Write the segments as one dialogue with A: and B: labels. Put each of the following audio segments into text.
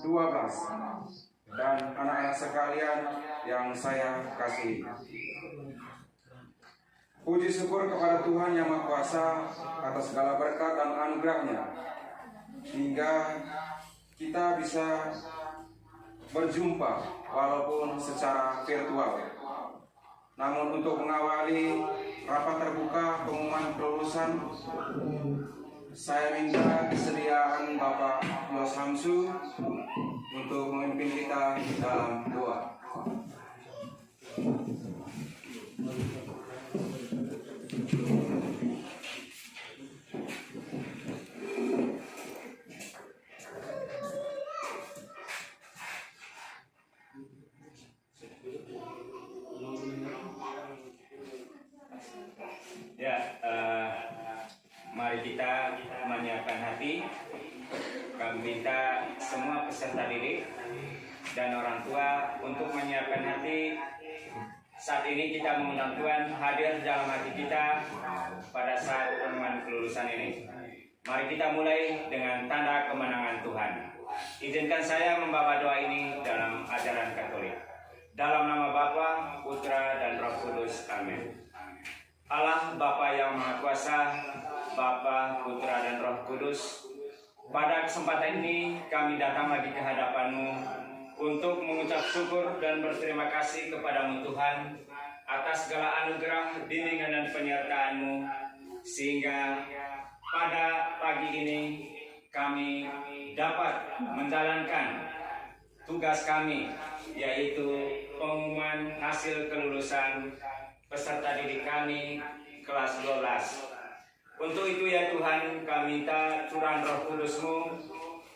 A: 12. Dan anak-anak sekalian yang saya kasihi, puji syukur kepada Tuhan Yang Maha Kuasa atas segala berkat dan anugerah-Nya, hingga kita bisa berjumpa walaupun secara virtual. Namun untuk mengawali rapat terbuka pengumuman kelulusan, saya minta kesediaan Bapak Yos Hamsu untuk memimpin kita dalam doa.
B: Mari kita menyiapkan hati. Kami minta semua peserta didik dan orang tua untuk menyiapkan hati. Saat ini kita mengundang Tuhan hadir dalam hati kita pada saat pengumuman kelulusan ini. Mari kita mulai dengan tanda kemenangan Tuhan. Izinkan saya membawa doa ini dalam ajaran Katolik. Dalam nama Bapa, Putra, dan Roh Kudus. Amin. Allah Bapa yang Maha Kuasa, Bapa, Putra, dan Roh Kudus, pada kesempatan ini kami datang lagi ke hadapan-Mu untuk mengucap syukur dan berterima kasih kepada-Mu Tuhan atas segala anugerah, bimbingan, dan penyertaan-Mu, sehingga pada pagi ini kami dapat menjalankan tugas kami, yaitu pengumuman hasil kelulusan peserta didik kami kelas 12. Untuk itu ya Tuhan, kami minta curahan Roh Kudus-Mu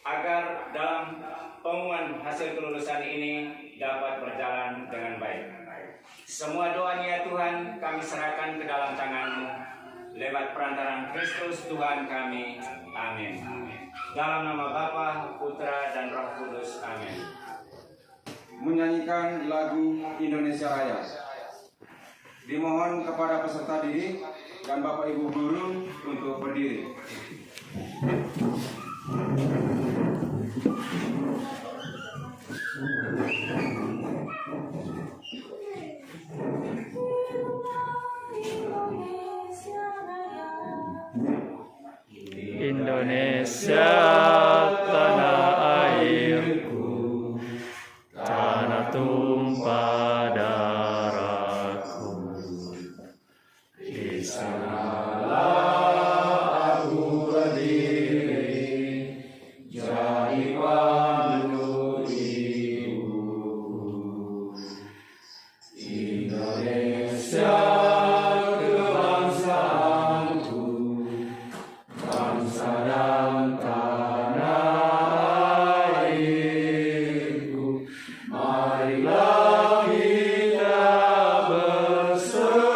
B: agar dalam pengumuman hasil kelulusan ini dapat berjalan dengan baik. Semua doanya ya Tuhan kami serahkan ke dalam tangan-Mu lewat perantaraan Kristus Tuhan kami. Amin. Dalam nama Bapa, Putra, dan Roh Kudus. Amin.
A: Menyanyikan lagu Indonesia Raya. Dimohon kepada peserta didik dan Bapak Ibu guru untuk berdiri.
C: Indonesia tanah airku, tanah tumpah darahku. Di sanalah aku berdiri, jadi pandu ibu. Indonesia kebangsaanku, bangsa dan tanah airku. Marilah kita berseru,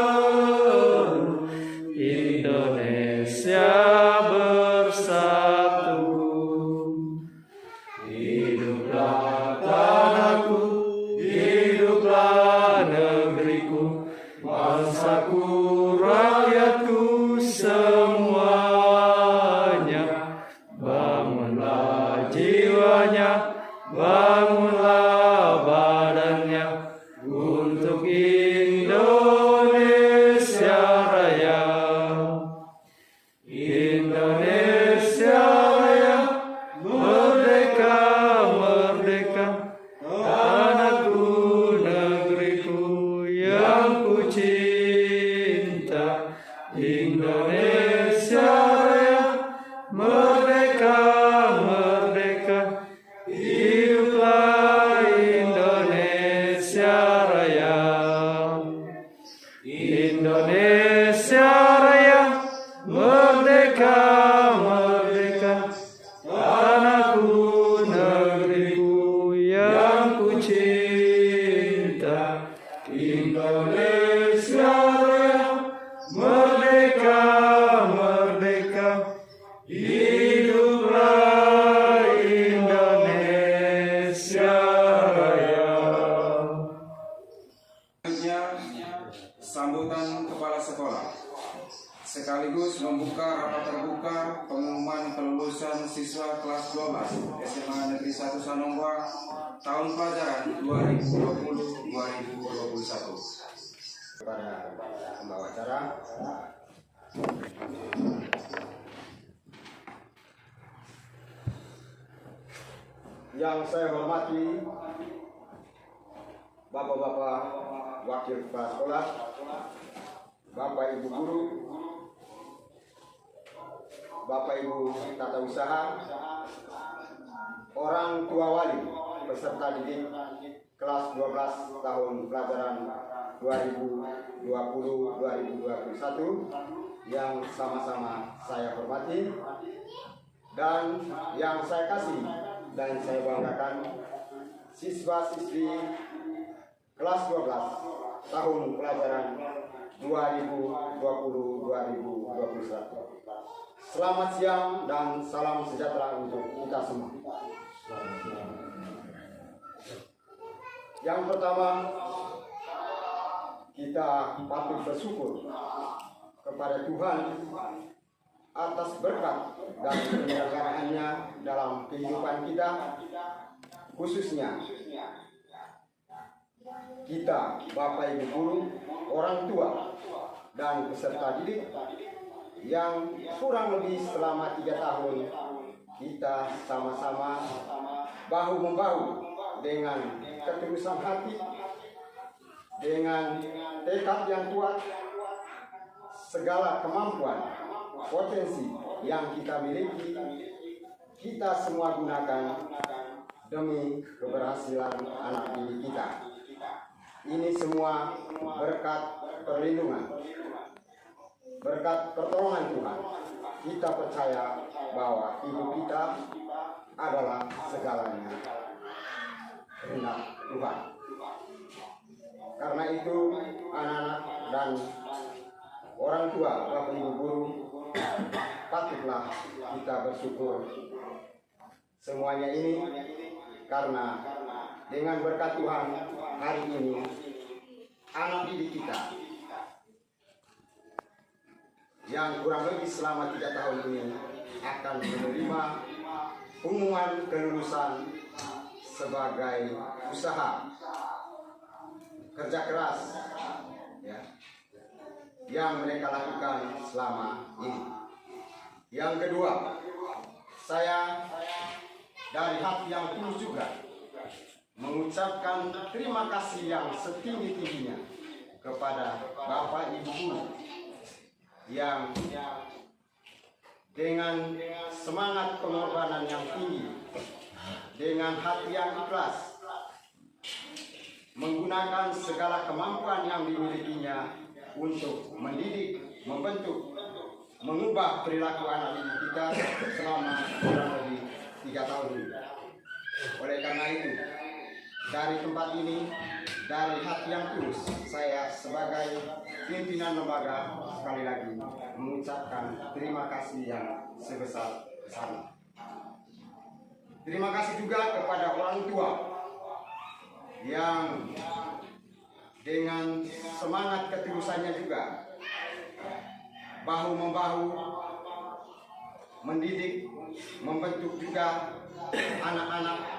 C: Indonesia bersatu. Hiduplah tanahku, hiduplah negeriku, bangsaku, rakyatku semuanya. Bangunlah jiwanya, bangunlah badannya untuk Indonesia Raya. Indonesia Raya, merdeka, merdeka, tanahku, negeriku yang ku cinta. Indonesia Raya, merdeka, merdeka, hiduplah Indonesia Raya. Indonesia Raya, merdeka, merdeka, tanahku, negeriku yang ku cinta. Indonesia Raya, merdeka, merdeka, hiduplah Indonesia Raya.
A: Selanjutnya, sambutan kepala sekolah sekaligus membuka rapat terbuka pengumuman kelulusan siswa kelas 12 SMA Negeri 1 siswa nomor tahun pelajaran 2020-2021.
D: Kepada pembawa acara, yang saya hormati Bapak-bapak wakil kepala sekolah, Bapak Ibu guru, Bapak Ibu tata usaha, orang tua wali peserta didik kelas 12 tahun pelajaran 2020-2021 yang sama-sama saya hormati dan yang saya kasih dan saya banggakan, siswa-siswi kelas 12 tahun pelajaran 2020-2021. Selamat siang dan salam sejahtera untuk kita semua. Yang pertama, kita patut bersyukur kepada Tuhan atas berkat dan penyelenggaraannya dalam kehidupan kita, khususnya kita, Bapak Ibu guru, orang tua, dan peserta didik yang kurang lebih selama 3 tahun kita sama-sama bahu-membahu dengan ketulusan hati, dengan tekad yang kuat, segala kemampuan, potensi yang kita miliki, kita semua gunakan demi keberhasilan anak didik kita. Ini semua berkat perlindungan, berkat pertolongan Tuhan. Kita percaya bahwa hidup kita adalah segalanya kehendak Tuhan. Karena itu, anak-anak dan orang tua, Bapak Ibu guru, patutlah kita bersyukur semuanya ini, karena dengan berkat Tuhan hari ini anak didik kita yang kurang lebih selama 3 tahun ini akan menerima pengumuman kelulusan sebagai usaha kerja keras ya, yang mereka lakukan selama ini. Yang kedua, saya dari hati yang tulus juga mengucapkan terima kasih yang setinggi-tingginya kepada Bapak Ibu guru yang dengan semangat pengorbanan yang tinggi, dengan hati yang ikhlas, menggunakan segala kemampuan yang dimilikinya untuk mendidik, membentuk, mengubah perilaku anak didik kita selama kurang lebih 3 tahun ini. Oleh karena itu, dari tempat ini, dari hati yang tulus, saya sebagai pimpinan lembaga sekali lagi mengucapkan terima kasih yang sebesar-besarnya. Terima kasih juga kepada orang tua yang dengan semangat ketulusannya juga bahu-membahu mendidik, membentuk juga anak-anak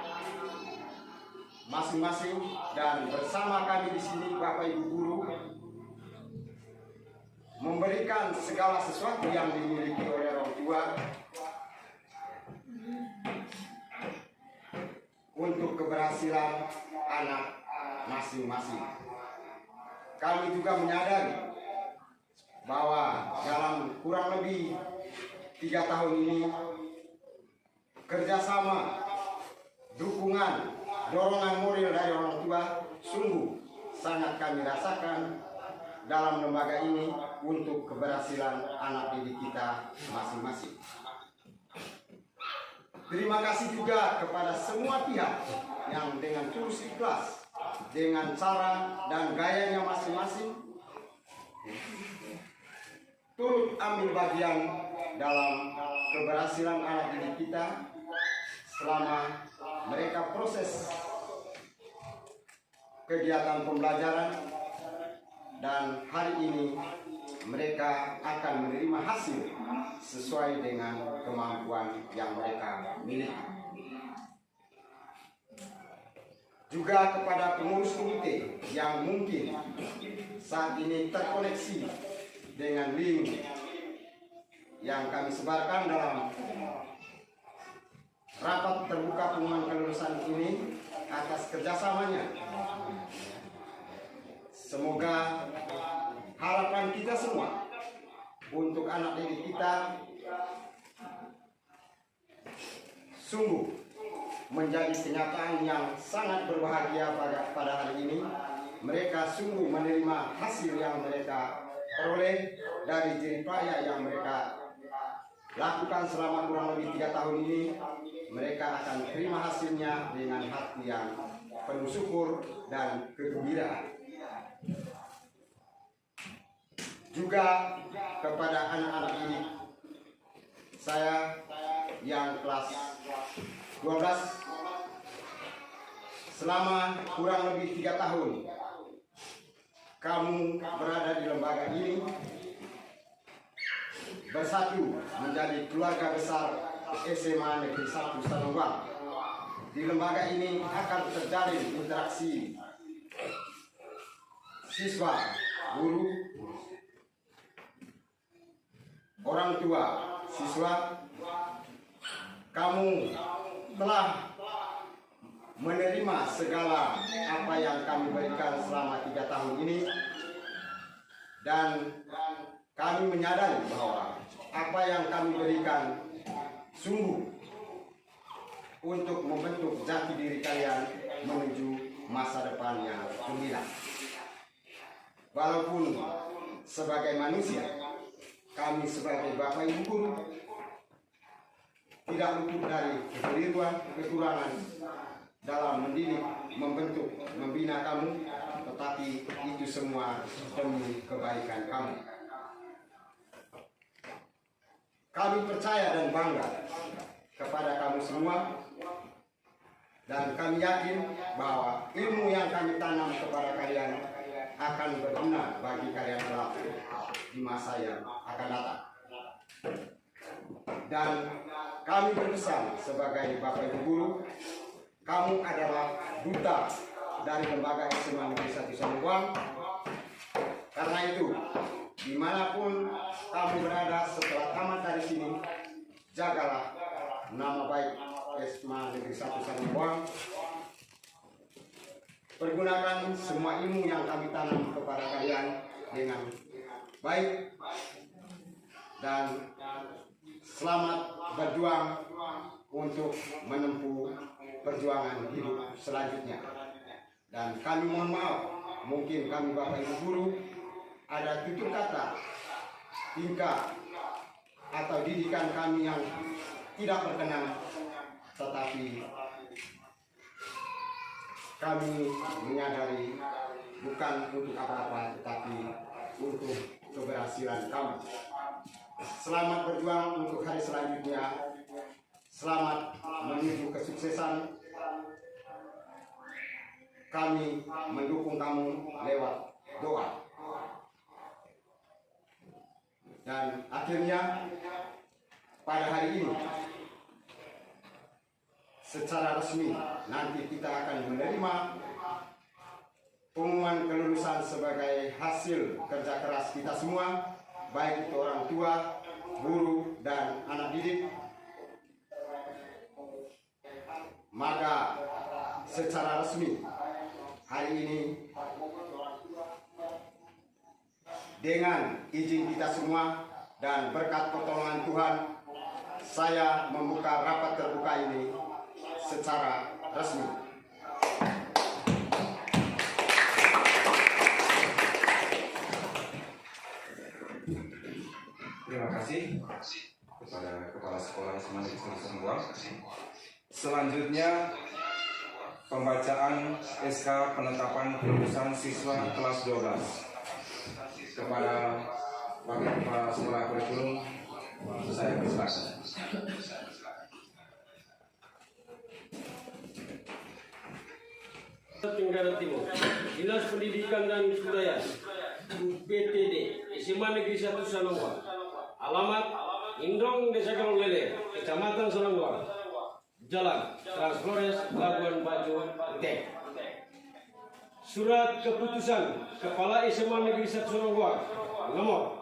D: masing-masing, dan bersama kami di sini Bapak Ibu guru memberikan segala sesuatu yang dimiliki oleh orang tua untuk keberhasilan anak masing-masing. Kami juga menyadari bahwa dalam kurang lebih 3 tahun ini kerjasama, dukungan, dorongan moral dari orang tua sungguh sangat kami rasakan dalam lembaga ini untuk keberhasilan anak didik kita masing-masing. Terima kasih juga kepada semua pihak yang dengan tulus ikhlas, dengan cara dan gayanya masing-masing, turut ambil bagian dalam keberhasilan anak didik kita selama mereka proses kegiatan pembelajaran, dan hari ini mereka akan menerima hasil sesuai dengan kemampuan yang mereka miliki. juga kepada pengurus komite yang mungkin saat ini terkoneksi dengan link yang kami sebarkan dalam rapat terbuka pengumuman kelulusan ini atas kerjasamanya. Semoga harapan kita semua untuk anak didik kita sungguh menjadi kenyataan yang sangat berbahagia pada hari ini. Mereka sungguh menerima hasil yang mereka peroleh dari jerih payah yang mereka lakukan selama kurang lebih 3 tahun ini. Mereka akan terima hasilnya dengan hati yang penuh syukur dan kegembiraan. Juga kepada anak-anak didik saya yang kelas 12, selama kurang lebih 3 tahun kamu berada di lembaga ini, bersatu menjadi keluarga besar SMA Negeri 1 Sanubang. Di lembaga ini akan terjalin interaksi siswa, guru, orang tua, siswa. Kamu telah menerima segala apa yang kami berikan selama 3 tahun ini, dan kami menyadari bahwa apa yang kami berikan sungguh untuk membentuk jati diri kalian menuju masa depan yang gemilang. Walaupun sebagai manusia, kami sebagai Bapak Ibu guru tidak luput dari kekurangan dalam mendidik, membentuk, membina kamu, tetapi itu semua demi kebaikan kamu. Kami percaya dan bangga kepada kamu semua, dan kami yakin bahwa ilmu yang kami tanam kepada kalian akan berguna bagi kalian kelak di masa yang akan datang. Dan kami berpesan sebagai Bapak Ibu guru, kamu adalah duta dari lembaga SMA Negeri 1 Sanubang. Karena itu, dimanapun kamu berada setelah tamat dari sini, jagalah nama baik SMA Negeri 1 Sanubang. Pergunakan semua ilmu yang kami tanam kepada kalian dengan baik, dan selamat berjuang untuk menempuh perjuangan hidup selanjutnya. Dan kami mohon maaf, mungkin kami Bapak Ibu guru ada tutur kata, tingkah, atau didikan kami yang tidak berkenan, tetapi kami menyadari bukan untuk apa-apa, tetapi untuk keberhasilan kamu. Selamat berjuang untuk hari selanjutnya. Selamat menuju kesuksesan. Kami mendukung kamu lewat doa. Dan akhirnya pada hari ini secara resmi nanti kita akan menerima pengumuman kelulusan sebagai hasil kerja keras kita semua, baik itu orang tua, guru, dan anak didik. Maka secara resmi hari ini, dengan izin kita semua dan berkat pertolongan Tuhan, saya membuka rapat terbuka ini secara resmi.
A: Terima kasih kepada Kepala Sekolah SMA Negeri 1 Sanubang. Selanjutnya pembacaan SK penetapan kelulusan siswa kelas 12. Kepada Wakil Kepala Sekolah Kurikulum, saya persilakan.
E: Tenggara Timur, Dinas Pendidikan dan Kebudayaan, UPTD, SMA Negeri 1 Sanubang, alamat Indong Desa Galolele, Kecamatan Sanubang, Jalan Transflores, Labuan Bajo, Ruteng. Surat keputusan Kepala SMA Negeri 1 Sonongguang nomor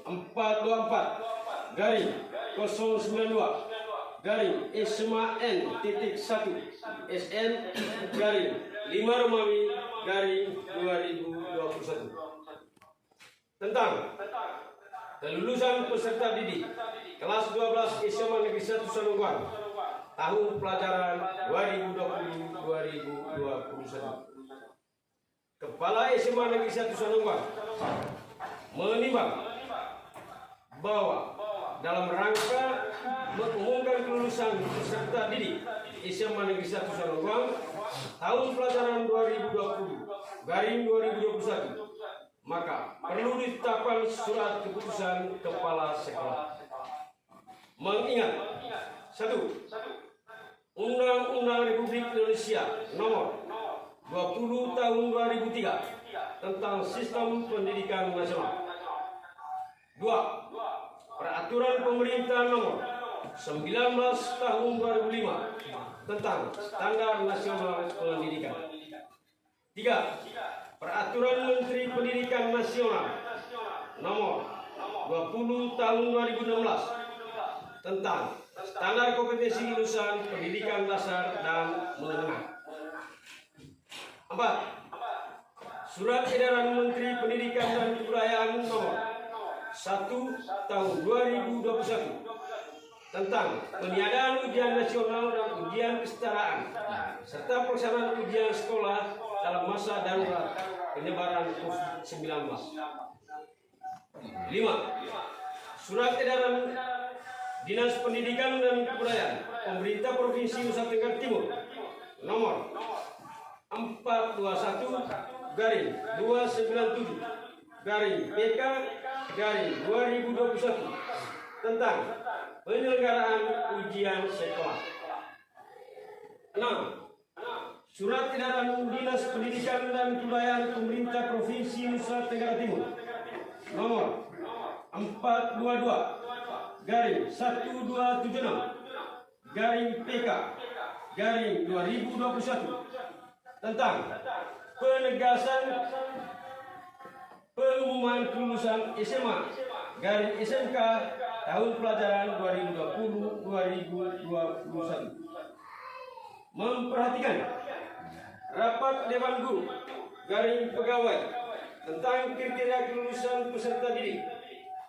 E: 424 garing 092 garing SMA N.1 SN garing 5 Romawi garing 2021 tentang kelulusan peserta didik kelas 12 SMA Negeri 1 Sonongguang tahun pelajaran 2020-2021. Kepala SMA Negeri 1 Sonongguang menimbang bahwa dalam rangka mengumumkan kelulusan peserta didik SMA Negeri 1 Sonongguang tahun pelajaran 2020-2021, maka perlu ditetapkan surat keputusan kepala sekolah. Mengingat 1. Undang-Undang Republik Indonesia Nomor 20 Tahun 2003 tentang Sistem Pendidikan Nasional. 2. Peraturan Pemerintah Nomor 19 Tahun 2005 tentang Standar Nasional Pendidikan. 3. Peraturan Menteri Pendidikan Nasional Nomor 20 Tahun 2016 tentang Standar Kompetensi Lulusan Pendidikan Dasar dan Menengah. 4. Surat Edaran Menteri Pendidikan dan Kebudayaan Nomor 1 Tahun 2021 tentang peniadaan ujian nasional dan ujian kesetaraan serta pelaksanaan ujian sekolah dalam masa darurat penyebaran COVID-19. 5. Surat Edaran Dinas Pendidikan dan Kebudayaan Pemerintah Provinsi Nusa Tenggara Timur Nomor 421 garing 297 garing PK garing 2021 tentang penyelenggaraan ujian sekolah. 6. Surat Edaran Dinas Pendidikan dan Kebudayaan Pemerintah Provinsi Nusa Tenggara Timur Nomor 422 garing 1276 garing PK garing 2021 tentang penegasan pengumuman kelulusan SMA garing SMK tahun pelajaran 2020-2021. Memperhatikan rapat Dewan Guru garing pegawai tentang kriteria kelulusan peserta didik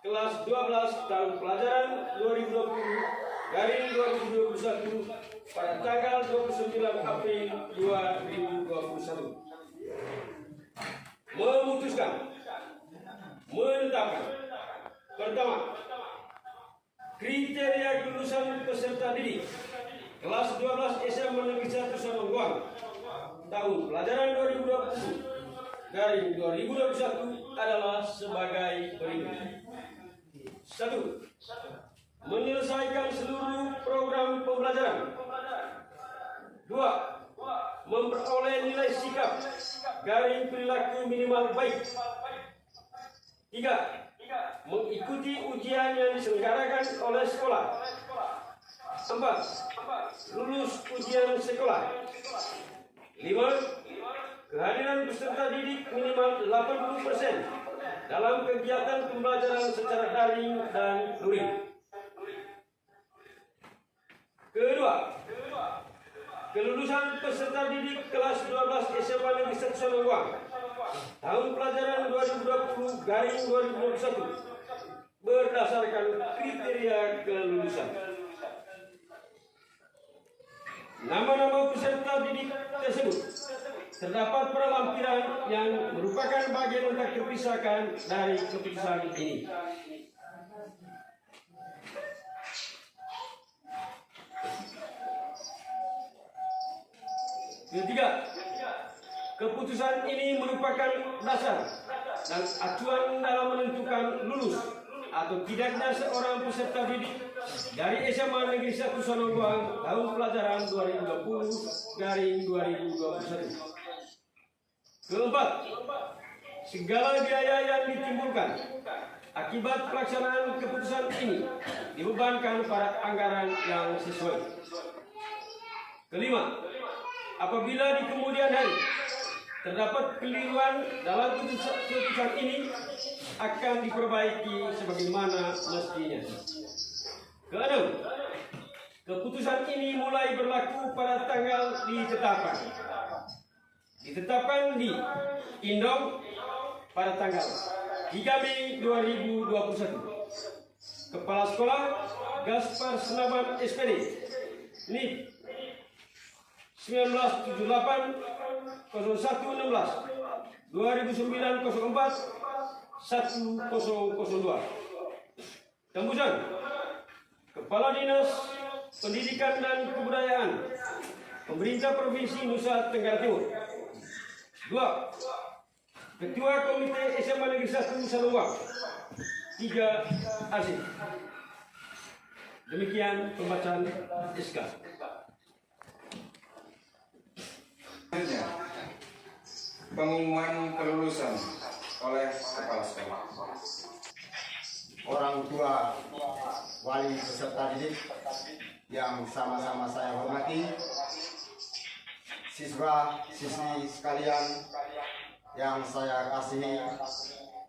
E: kelas 12 tahun pelajaran 2020 garing 2021 pada tanggal 29 April 2021. Memutuskan menetapkan pertama, kriteria kelulusan peserta didik kelas 12 SMA Negeri 1 Sonongguang tahun pelajaran 2020 garing 2021 adalah sebagai berikut. 1. Menyelesaikan seluruh program pembelajaran. 2. Memperoleh nilai sikap garing perilaku minimal baik. 3. Mengikuti ujian yang diselenggarakan oleh sekolah. 4. Lulus ujian sekolah. 5. Kehadiran peserta didik minimal 80% dalam kegiatan pembelajaran secara daring dan luring. Kedua, kelulusan peserta didik kelas 12 SMA Negeri 1 Sonongguang tahun pelajaran 2020 garing 2021 berdasarkan kriteria kelulusan. Nama-nama peserta didik tersebut terdapat pada lampiran yang merupakan bagian tak terpisahkan dari keputusan ini. Ketiga, keputusan ini merupakan dasar dan acuan dalam menentukan lulus atau tidaknya seorang peserta didik dari SMA Negeri 1 Sonongguang tahun pelajaran 2020-2021. Keempat, segala biaya yang ditimbulkan akibat pelaksanaan keputusan ini dibebankan pada anggaran yang sesuai. Kelima, apabila di kemudian hari terdapat keliruan dalam keputusan ini akan diperbaiki sebagaimana mestinya. Keenam, keputusan ini mulai berlaku pada tanggal ditetapkan di Indong pada tanggal 3 Mei 2021. Kepala Sekolah Gaspar Senaman SPD NIP 1978 0116 2009 04 1002. Tembusan Kepala Dinas Pendidikan dan Kebudayaan Pemerintah Provinsi Nusa Tenggara Timur. 2. Ketua Komite SMA Negeri 1 Sarawak 3 Asik. Demikian pembacaan SK.
A: Selanjutnya, pengumuman kelulusan oleh kepala sekolah.
D: Orang tua, wali peserta didik yang sama-sama saya hormati, siswa-siswi sekalian yang saya kasihi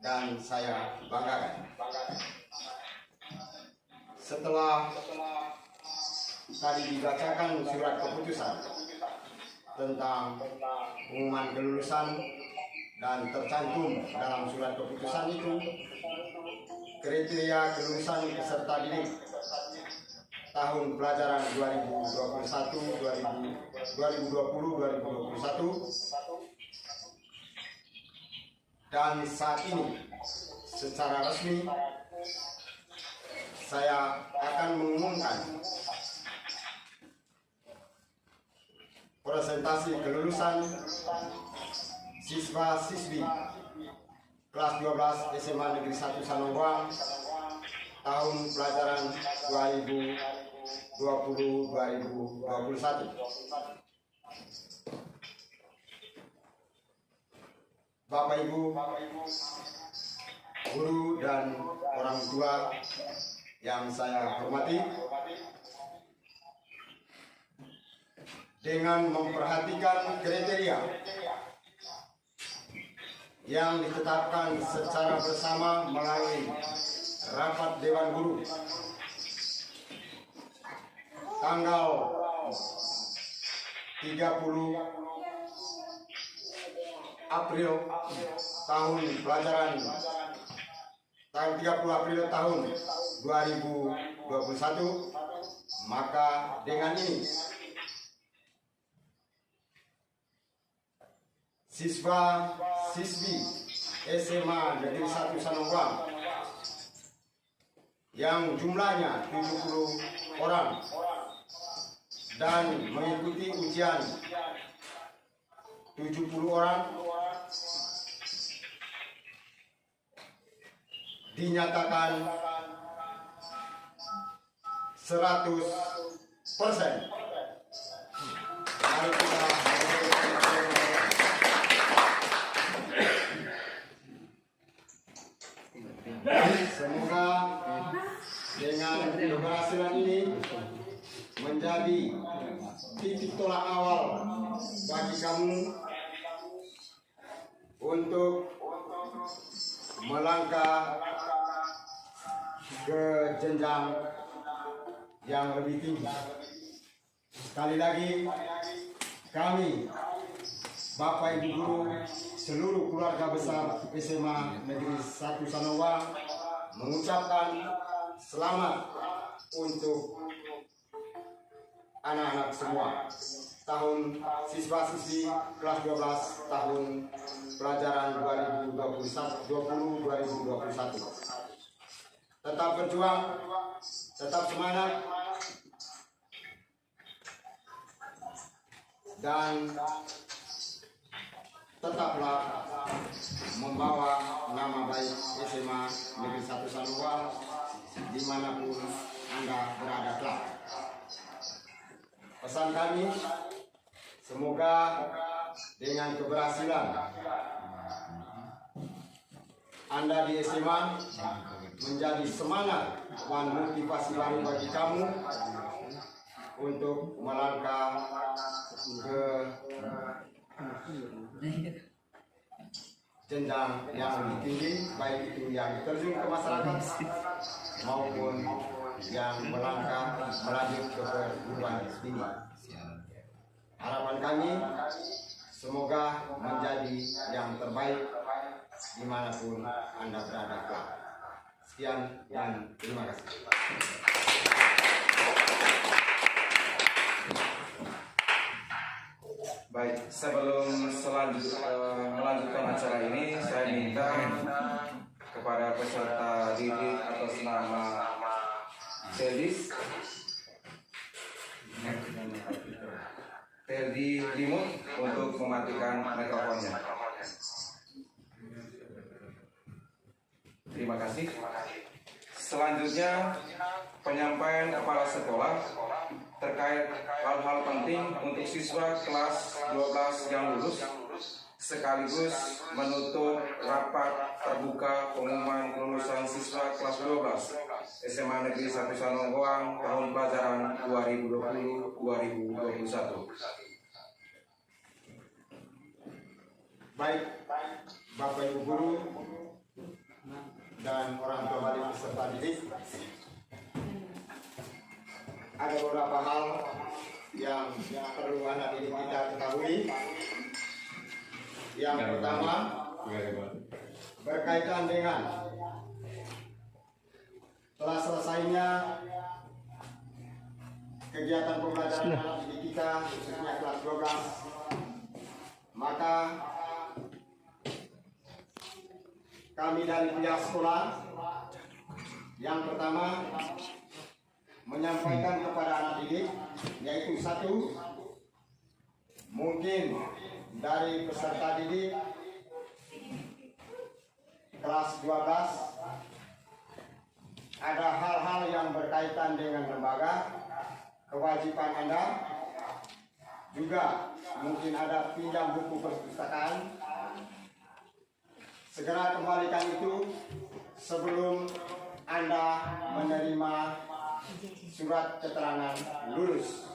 D: dan saya banggakan. Setelah tadi dibacakan surat keputusan tentang pengumuman kelulusan dan tercantum dalam surat keputusan itu kriteria kelulusan peserta didik tahun pelajaran 2020-2021 dan saat ini secara resmi saya akan mengumumkan presentasi kelulusan siswa-siswi kelas 12 SMA Negeri 1 Sanongwang tahun pelajaran 2020-2021. Bapak Ibu, guru dan orang tua yang saya hormati, dengan memperhatikan kriteria yang ditetapkan secara bersama melalui rapat Dewan Guru tanggal 30 April tahun pelajaran tanggal 30 April tahun 2021, maka dengan ini siswa-siswi SMA Negeri 1 Sanongwang yang jumlahnya 70 orang dan mengikuti ujian 70 orang dinyatakan 100%. Mari kita semoga dengan keberhasilan ini menjadi titik tolak awal bagi kamu untuk melangkah ke jenjang yang lebih tinggi. Sekali lagi, kami, Bapak Ibu Guru, seluruh keluarga besar SMA Negeri 1 Sanongwang mengucapkan selamat untuk anak-anak semua tahun siswa-siswi kelas 12 tahun pelajaran 2021. Tetap berjuang, tetap semangat, dan tetaplah membawa nama baik SMA Negeri 1 Sanongwang dimanapun Anda berada kelak. Pesan kami, semoga dengan keberhasilan Anda di SMA menjadi semangat dan motivasi baru bagi kamu untuk melangkah ke jenjang yang lebih tinggi, baik itu yang terjun ke masyarakat maupun yang melangkah melanjut ke perguruan tinggi. Harapan kami semoga menjadi yang terbaik dimanapun Anda berada kelak. Sekian dan terima kasih.
A: Baik, sebelum melanjutkan acara ini, saya minta kepada peserta didik atas nama Feldis Ferdi Limut untuk mematikan mikrofonnya. Terima kasih. Selanjutnya, penyampaian kepala sekolah terkait hal-hal penting untuk siswa kelas 12 yang lulus, sekaligus menutup rapat terbuka pengumuman kelulusan siswa kelas 12 SMA Negeri 1 Sanonggoang tahun pelajaran 2020-2021.
D: Baik, Bapak Ibu guru dan orang tua balik peserta didik, ada beberapa hal yang perlu anak didik kita ketahui. Yang pertama, berkaitan dengan telah selesainya kegiatan pembelajaran anak didik kita, khususnya kelas 12, maka kami dari pihak sekolah yang pertama menyampaikan kepada anak didik, yaitu satu, mungkin dari peserta didik kelas 12 ada hal-hal yang berkaitan dengan lembaga, kewajiban Anda, juga mungkin ada pinjam buku perpustakaan. Segera kembalikan itu sebelum Anda menerima surat keterangan lulus.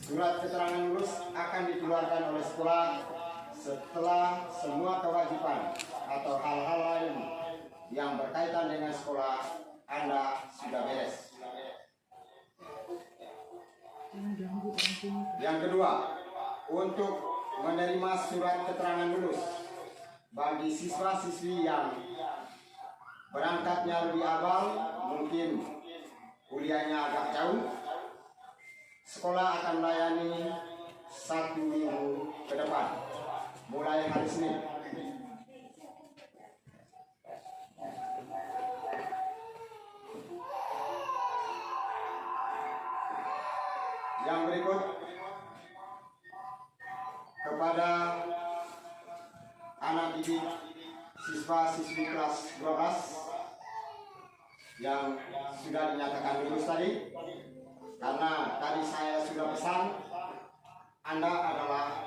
D: Surat keterangan lulus akan dikeluarkan oleh sekolah setelah semua kewajiban atau hal-hal lain yang berkaitan dengan sekolah Anda sudah beres. Yang kedua, untuk menerima surat keterangan lulus bagi siswa-siswi yang berangkatnya lebih awal, mungkin kuliahnya agak jauh, sekolah akan melayani 1 minggu ke depan, mulai hari Senin. Yang berikut, kepada anak didik siswa-siswi kelas 12 yang sudah dinyatakan lulus tadi, karena tadi saya sudah pesan, Anda adalah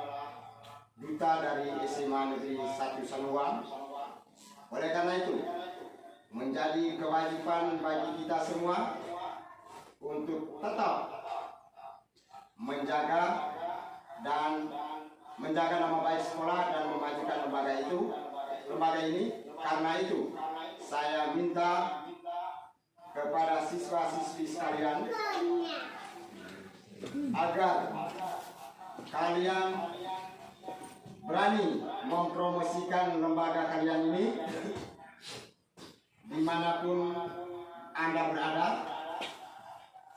D: duta dari SMA Negeri 1 Sanonggoang. Oleh karena itu, menjadi kewajiban bagi kita semua untuk tetap menjaga nama baik sekolah dan memajukan lembaga ini. Karena itu, saya minta kepada siswa-siswi sekalian agar kalian berani mempromosikan lembaga kalian ini dimanapun Anda berada,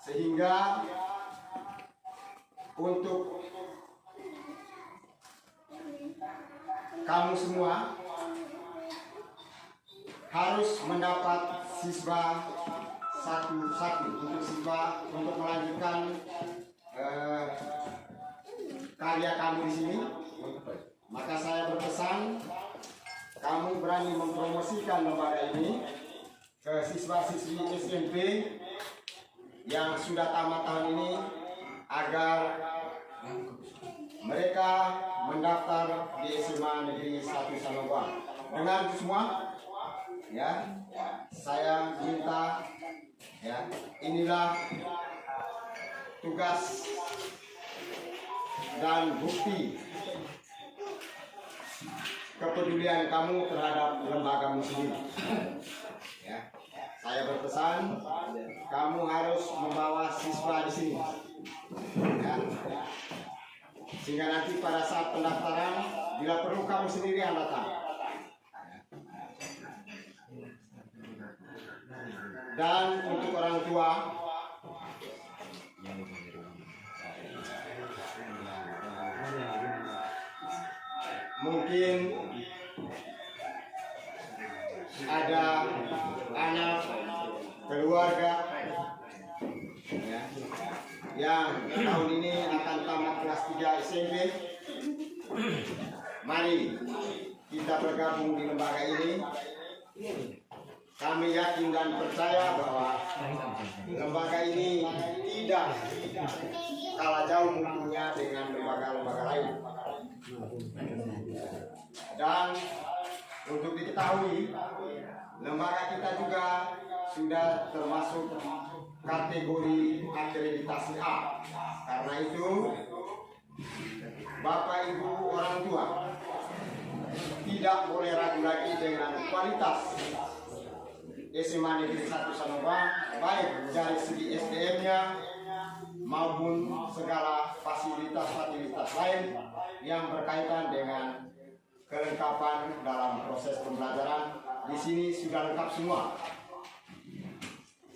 D: sehingga untuk kamu semua harus mendapat siswa satu-satu untuk melanjutkan karya kamu di sini. Maka saya berpesan, kamu berani mempromosikan lembaga ini ke siswa-siswi SMP yang sudah tamat tahun ini, agar mereka mendaftar di SMA Negeri 1 Sanonggoang. Dengan itu semua, ya, saya minta, ya, inilah tugas dan bukti kepedulian kamu terhadap lembagamu sendiri. Ya, saya berpesan kamu harus membawa siswa di sini, ya. Sehingga nanti pada saat pendaftaran, bila perlu kamu sendiri yang datang. Dan untuk orang tua, mungkin ada anak keluarga, ya, yang tahun ini akan tamat kelas 3 SMP. Mari kita bergabung di lembaga ini. Kami yakin dan percaya bahwa lembaga ini tidak kalah jauh mutunya dengan lembaga-lembaga lain. Dan untuk diketahui, lembaga kita juga sudah termasuk kategori akreditasi A. Karena itu, Bapak Ibu orang tua tidak boleh ragu lagi dengan kualitas SMA Negeri 1 Sanobang, baik dari segi SDM-nya maupun segala fasilitas-fasilitas lain yang berkaitan dengan kelengkapan dalam proses pembelajaran. Di sini sudah lengkap semua.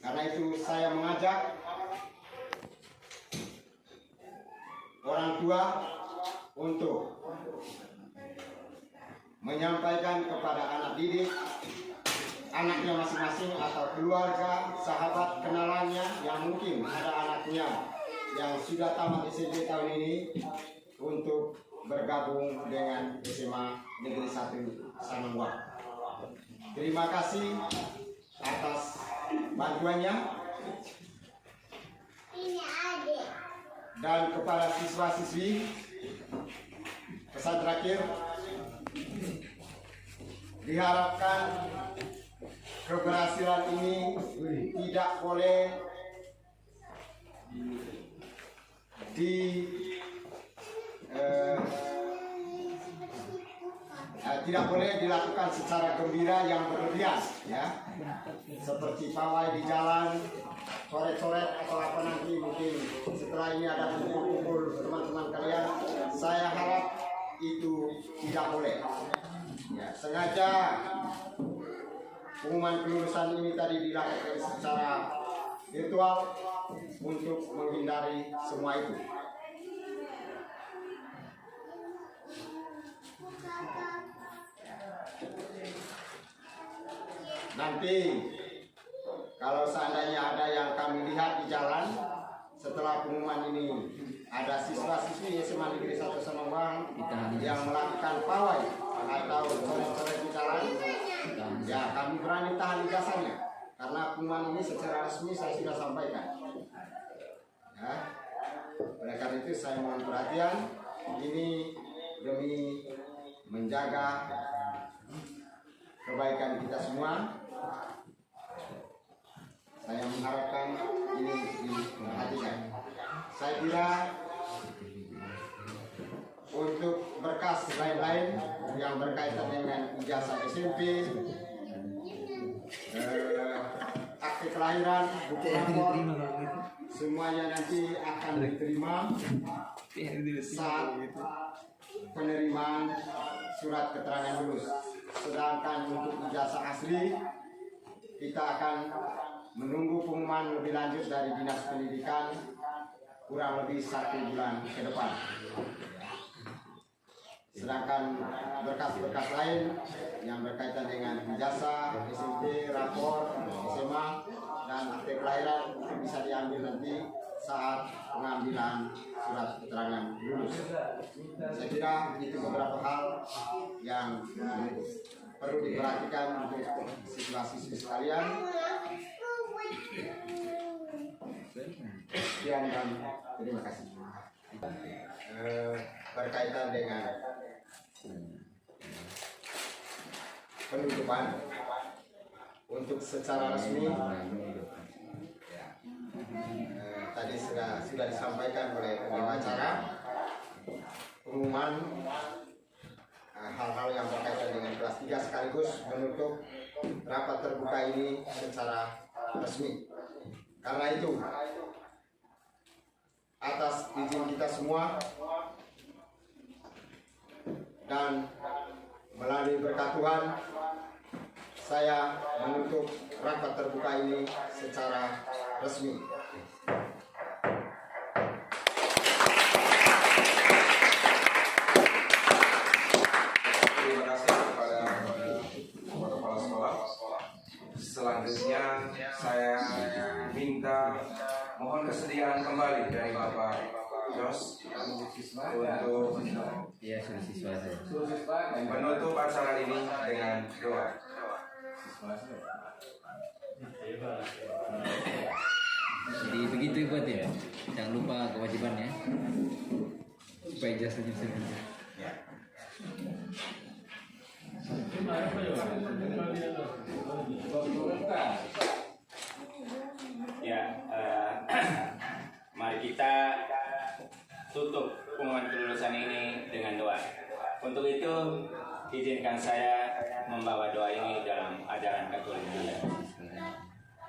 D: Karena itu saya mengajak orang tua untuk menyampaikan kepada anak didik, anaknya masing-masing atau keluarga, sahabat, kenalannya yang mungkin ada anaknya yang sudah tamat SMP tahun ini untuk bergabung dengan SMA Negeri 1 Sanongwang. Terima kasih atas bantuannya. Dan kepada siswa-siswi, pesan terakhir, diharapkan keberhasilan ini tidak boleh tidak boleh dilakukan secara gembira yang berlebihan, ya, seperti pawai di jalan, coret-coret atau apa nanti mungkin setelah ini ada kumpul-kumpul teman-teman kalian. Saya harap itu tidak boleh. Ya, sengaja pengumuman kelulusan ini tadi dilakukan secara virtual untuk menghindari semua itu. Nanti kalau seandainya ada yang kami lihat di jalan setelah pengumuman ini, ada siswa-siswi SMA Negeri 1 Sanongwang yang melakukan pawai atau coret-coret di jalan, ya kami berani tahan ijazahnya karena pengumuman ini secara resmi saya sudah sampaikan. Ya, oleh karena itu saya mohon perhatian, ini demi menjaga kebaikan kita semua. Saya mengharapkan ini diperhatikan. Saya kira untuk berkas lain-lain yang berkaitan dengan ijazah SMP, akte kelahiran, buku rapor, semuanya nanti akan diterima saat penerimaan surat keterangan lulus. Sedangkan untuk ijazah asli, kita akan menunggu pengumuman lebih lanjut dari Dinas Pendidikan kurang lebih 1 bulan ke depan. Sedangkan berkas-berkas lain yang berkaitan dengan ijazah, SMP, rapor, SMA, dan akte kelahiran itu bisa diambil nanti saat pengambilan surat keterangan lulus. Saya kira itu beberapa hal yang perlu diperhatikan untuk siswa-siswi sekalian. Sekian dan terima kasih. Berkaitan dengan penutupan untuk secara resmi, Tadi sudah disampaikan oleh pembawa acara pengumuman hal-hal yang berkaitan dengan kelas 3 sekaligus menutup rapat terbuka ini secara resmi. Karena itu, atas izin kita semua dan melalui berkat Tuhan, saya menutup rapat terbuka ini secara resmi.
A: Terima kasih kepada kepala sekolah. Selanjutnya saya minta mohon kesediaan kembali dari Bapak Jos untuk menutup acara ini dengan doa.
F: Jadi begitu buat ya. Jangan lupa kewajibannya. Supaya jasanya bisa lancar.
B: Ya, mari kita tutup pengumuman kelulusan ini dengan doa. Untuk itu, izinkan saya membawa doa ini dalam ajaran Katolik Bulan.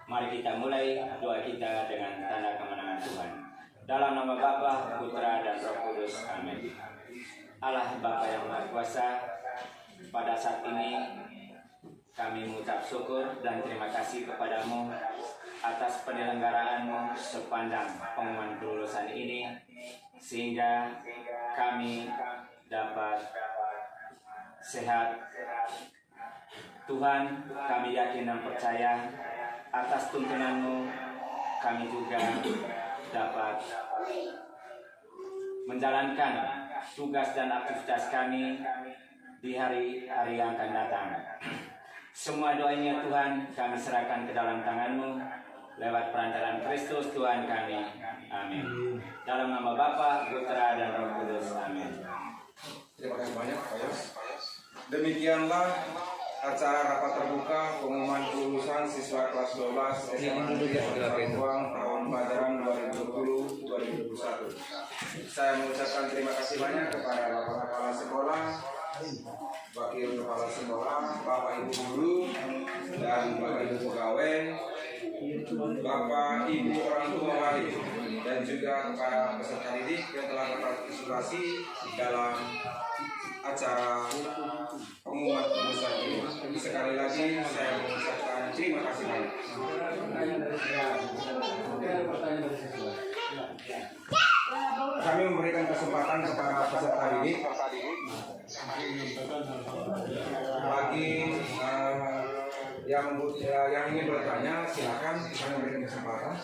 B: Mari kita mulai doa kita dengan tanda kemenangan Tuhan. Dalam nama Bapa, Putra, dan Roh Kudus. Amin. Allah Bapa yang Maha Kuasa, pada saat ini kami mengucap syukur dan terima kasih kepadamu atas penyelenggaraanmu sepanjang pengumuman kelulusan ini, sehingga kami dapat sehat. Tuhan, kami yakin dan percaya atas tuntunanmu kami juga dapat menjalankan tugas dan aktivitas kami di hari-hari yang akan datang. Semua doanya Tuhan kami serahkan ke dalam tangan-Mu lewat perantaraan Kristus Tuhan kami. Amin. Dalam nama Bapa, Putra, dan Roh Kudus. Amin.
A: Terima kasih banyak Pak Yos. Demikianlah acara rapat terbuka pengumuman kelulusan siswa kelas 12 SMA Ruang tahun pelajaran 2020-2021. Saya mengucapkan terima kasih banyak kepada Bapak Kepala Sekolah, Wakil Kepala Sekolah, Bapak Ibu Guru, dan Bapak Ibu Pegawai, Bapak Ibu orang tua wali, dan juga kepada peserta didik yang telah berpartisipasi dalam acara pengumuman kelulusan ini. Sekali lagi saya mengucapkan terima kasih banyak. Kami memberikan kesempatan kepada peserta didik bagi yang ingin bertanya, silakan kami memberikan kesempatan.